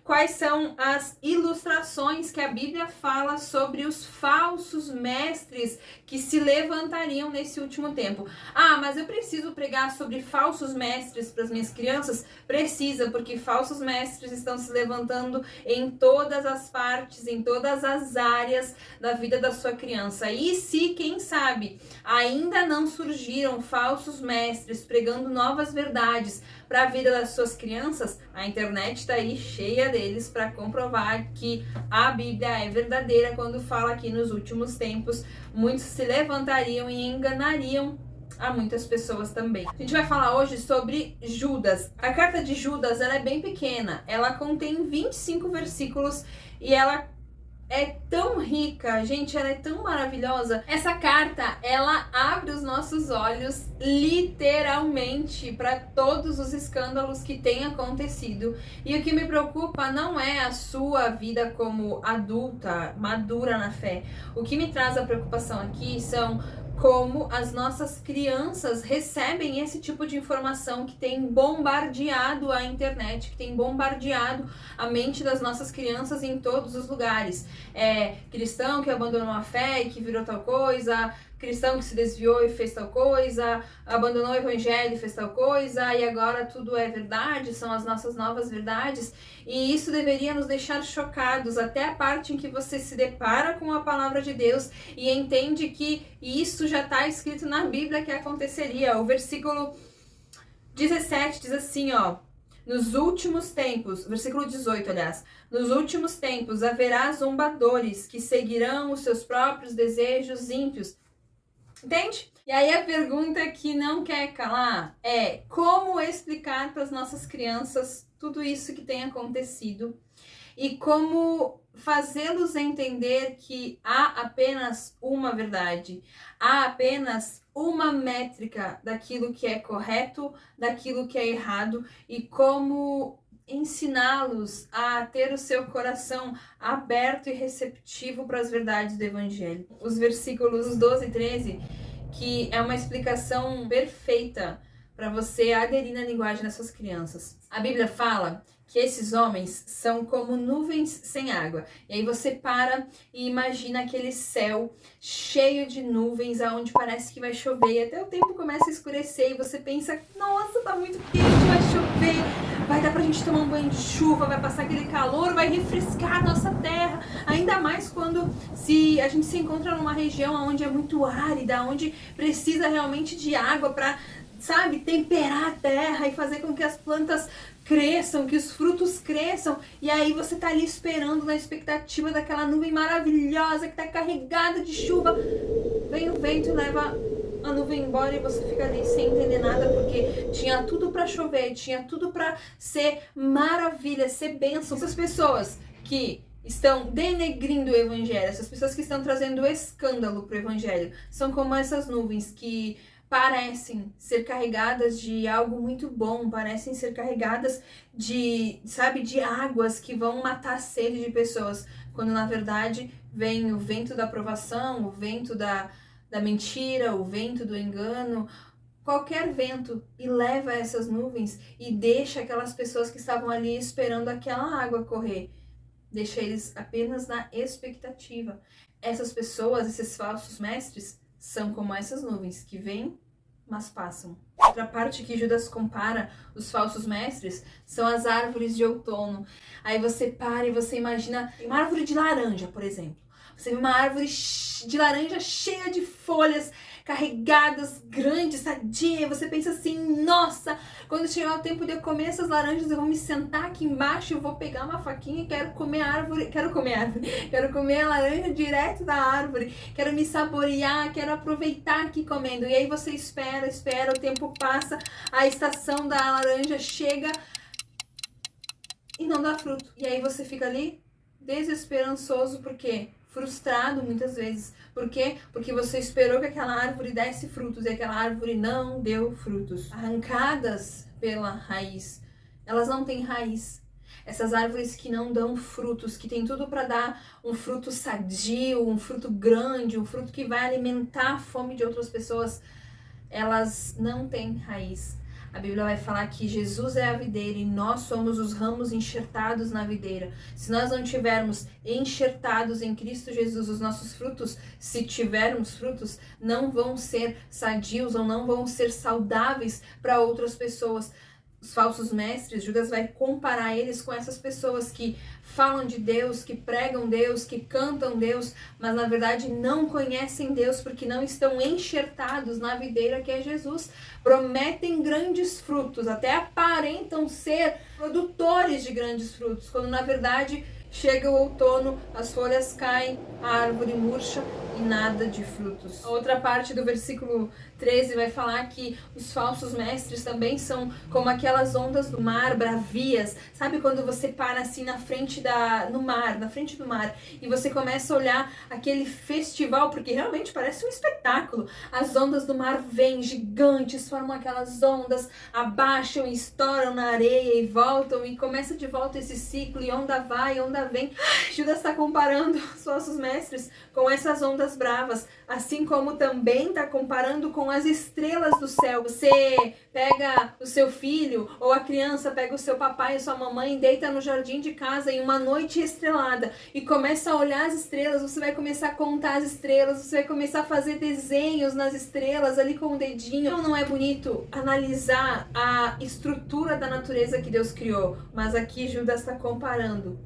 quais são as ilustrações que a Bíblia fala sobre os falsos mestres que se levantariam nesse último tempo. Ah, mas eu preciso pregar sobre falsos mestres para as minhas crianças? Precisa, porque falsos mestres estão se levantando em todas as partes, em todas as áreas da vida da sua criança. E se, quem sabe, ainda não surgiram falsos mestres pregando novas verdades para a vida das suas crianças, a internet está aí cheia deles para comprovar que a Bíblia é verdadeira quando fala que nos últimos tempos muitos se levantariam e enganariam a muitas pessoas também. A gente vai falar hoje sobre Judas. A carta de Judas, ela é bem pequena, ela contém 25 versículos e ela é tão rica, gente, ela é tão maravilhosa. Essa carta, ela abre os nossos olhos literalmente para todos os escândalos que têm acontecido. E o que me preocupa não é a sua vida como adulta, madura na fé. O que me traz a preocupação aqui são como as nossas crianças recebem esse tipo de informação que tem bombardeado a internet, que tem bombardeado a mente das nossas crianças em todos os lugares. Cristão que abandonou a fé e que virou tal coisa, cristão que se desviou e fez tal coisa, abandonou o evangelho e fez tal coisa, e agora tudo é verdade, são as nossas novas verdades, e isso deveria nos deixar chocados, até a parte em que você se depara com a palavra de Deus e entende que isso já está escrito na Bíblia que aconteceria. O versículo 17 diz assim, ó: nos últimos tempos, versículo 18, aliás, nos últimos tempos haverá zombadores que seguirão os seus próprios desejos ímpios. Entende? E aí a pergunta que não quer calar é: como explicar para as nossas crianças tudo isso que tem acontecido e como fazê-los entender que há apenas uma verdade, há apenas uma métrica daquilo que é correto, daquilo que é errado, e como ensiná-los a ter o seu coração aberto e receptivo para as verdades do Evangelho. Os versículos 12 e 13, que é uma explicação perfeita para você aderir na linguagem das suas crianças. A Bíblia fala que esses homens são como nuvens sem água. E aí você para e imagina aquele céu cheio de nuvens, aonde parece que vai chover, e até o tempo começa a escurecer, e você pensa: nossa, tá muito quente, vai chover, vai dar pra gente tomar um banho de chuva, vai passar aquele calor, vai refrescar a nossa terra. Ainda mais quando a gente se encontra numa região onde é muito árida, onde precisa realmente de água para, sabe, temperar a terra e fazer com que as plantas cresçam, que os frutos cresçam, e aí você tá ali esperando, na expectativa daquela nuvem maravilhosa que tá carregada de chuva. Vem o vento e leva a nuvem embora e você fica ali sem entender nada, porque tinha tudo para chover, tinha tudo para ser maravilha, ser bênção. Essas pessoas que estão denegrindo o evangelho, essas pessoas que estão trazendo escândalo pro evangelho, são como essas nuvens que parecem ser carregadas de algo muito bom, parecem ser carregadas de, sabe, de águas que vão matar a sede de pessoas, quando na verdade vem o vento da aprovação, o vento da mentira, o vento do engano, qualquer vento, e leva essas nuvens e deixa aquelas pessoas que estavam ali esperando aquela água correr, deixa eles apenas na expectativa. Essas pessoas, esses falsos mestres, são como essas nuvens que vêm, mas passam. Outra parte que Judas compara os falsos mestres são as árvores de outono. Aí você para e você imagina uma árvore de laranja, por exemplo. Você vê uma árvore de laranja cheia de folhas, carregadas, grandes, sadia, e você pensa assim: nossa, quando chegar o tempo de eu comer essas laranjas, eu vou me sentar aqui embaixo, eu vou pegar uma faquinha e quero comer a laranja direto da árvore, quero me saborear, quero aproveitar aqui comendo. E aí você espera, o tempo passa, a estação da laranja chega e não dá fruto. E aí você fica ali desesperançoso, porque frustrado muitas vezes. Por quê? Porque você esperou que aquela árvore desse frutos e aquela árvore não deu frutos. Arrancadas pela raiz. Elas não têm raiz. Essas árvores que não dão frutos, que tem tudo para dar um fruto sadio, um fruto grande, um fruto que vai alimentar a fome de outras pessoas, elas não têm raiz. A Bíblia vai falar que Jesus é a videira e nós somos os ramos enxertados na videira. Se nós não tivermos enxertados em Cristo Jesus, os nossos frutos, se tivermos frutos, não vão ser sadios ou não vão ser saudáveis para outras pessoas. Os falsos mestres, Judas vai comparar eles com essas pessoas que falam de Deus, que pregam Deus, que cantam Deus, mas na verdade não conhecem Deus porque não estão enxertados na videira que é Jesus. Prometem grandes frutos, até aparentam ser produtores de grandes frutos, quando na verdade chega o outono, as folhas caem, a árvore murcha e nada de frutos. A outra parte do versículo 13 vai falar que os falsos mestres também são como aquelas ondas do mar bravias. Sabe quando você para assim na frente na frente do mar, e você começa a olhar aquele festival, porque realmente parece um espetáculo. As ondas do mar vêm gigantes, formam aquelas ondas, abaixam e estouram na areia e voltam, e começa de volta esse ciclo, e onda vai, onda vem. Judas está comparando os falsos mestres com essas ondas bravas, assim como também está comparando com as estrelas do céu. Você pega o seu filho, ou a criança pega o seu papai e sua mamãe, deita no jardim de casa em uma noite estrelada e começa a olhar as estrelas. Você vai começar a contar as estrelas, você vai começar a fazer desenhos nas estrelas ali com o dedinho. Não é bonito analisar a estrutura da natureza que Deus criou, mas aqui Judas está comparando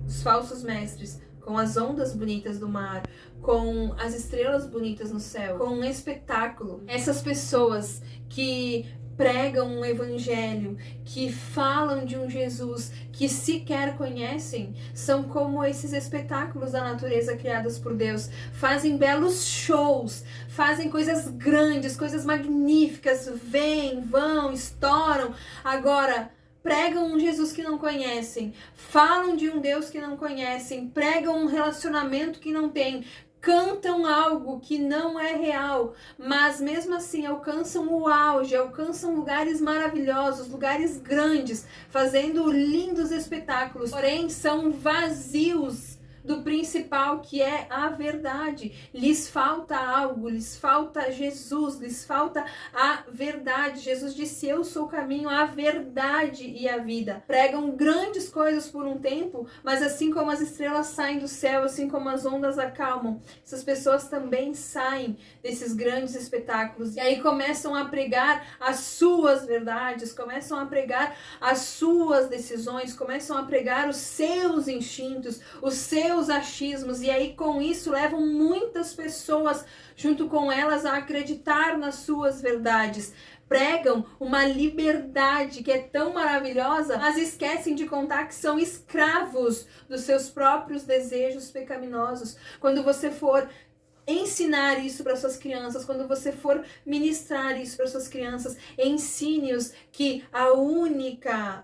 os falsos mestres com as ondas bonitas do mar, com as estrelas bonitas no céu, com um espetáculo. Essas pessoas que pregam um evangelho, que falam de um Jesus que sequer conhecem, são como esses espetáculos da natureza criados por Deus. Fazem belos shows, fazem coisas grandes, coisas magníficas, vêm, vão, estouram. Agora, pregam um Jesus que não conhecem, falam de um Deus que não conhecem, pregam um relacionamento que não tem, cantam algo que não é real, mas mesmo assim alcançam o auge, alcançam lugares maravilhosos, lugares grandes, fazendo lindos espetáculos, porém são vazios do principal, que é a verdade. Lhes falta algo, lhes falta Jesus, lhes falta a verdade. Jesus disse: eu sou o caminho, a verdade e a vida. Pregam grandes coisas por um tempo, mas assim como as estrelas saem do céu, assim como as ondas acalmam, essas pessoas também saem desses grandes espetáculos e aí começam a pregar as suas verdades, começam a pregar as suas decisões, começam a pregar os seus instintos, os seus achismos, e aí com isso levam muitas pessoas junto com elas a acreditar nas suas verdades. Pregam uma liberdade que é tão maravilhosa, mas esquecem de contar que são escravos dos seus próprios desejos pecaminosos. Quando você for ensinar isso para suas crianças, quando você for ministrar isso para suas crianças, ensine-os que a única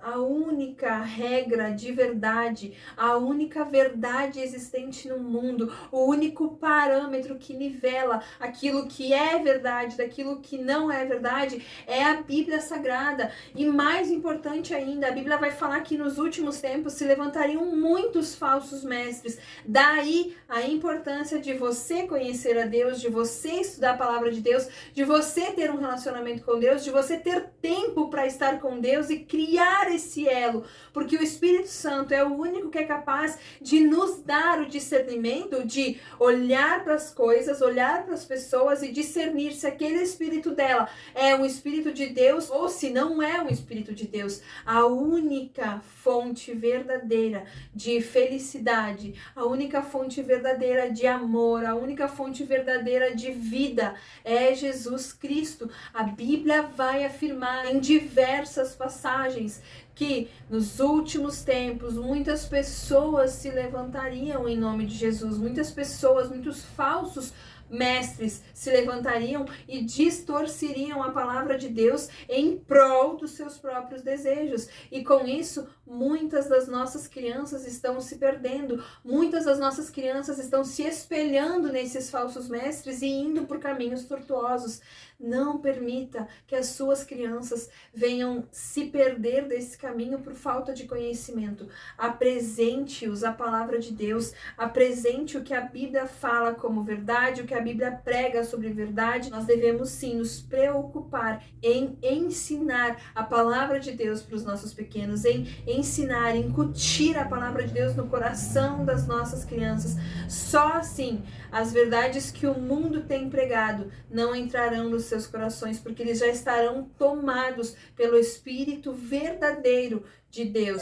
regra de verdade, a única verdade existente no mundo, o único parâmetro que nivela aquilo que é verdade daquilo que não é verdade, é a Bíblia Sagrada. E mais importante ainda, a Bíblia vai falar que nos últimos tempos se levantariam muitos falsos mestres. Daí a importância de você conhecer a Deus, de você estudar a palavra de Deus, de você ter um relacionamento com Deus, de você ter tempo para estar com Deus e criar esse elo, porque o Espírito Santo é o único que é capaz de nos dar o discernimento de olhar para as coisas, olhar para as pessoas e discernir se aquele espírito dela é um espírito de Deus ou se não é um espírito de Deus. A única fonte verdadeira de felicidade, a única fonte verdadeira de amor, a única fonte verdadeira de vida é Jesus Cristo. A Bíblia vai afirmar em diversas passagens que nos últimos tempos muitas pessoas se levantariam em nome de Jesus, muitas pessoas, muitos falsos mestres se levantariam e distorceriam a palavra de Deus em prol dos seus próprios desejos. E com isso, muitas das nossas crianças estão se perdendo, muitas das nossas crianças estão se espelhando nesses falsos mestres e indo por caminhos tortuosos. Não permita que as suas crianças venham se perder desse caminho por falta de conhecimento. Apresente-os a palavra de Deus, apresente o que a Bíblia fala como verdade, o que a a Bíblia prega sobre verdade, nós devemos sim nos preocupar em ensinar a palavra de Deus para os nossos pequenos, em ensinar, incutir a palavra de Deus no coração das nossas crianças. Só assim as verdades que o mundo tem pregado não entrarão nos seus corações, porque eles já estarão tomados pelo Espírito verdadeiro de Deus.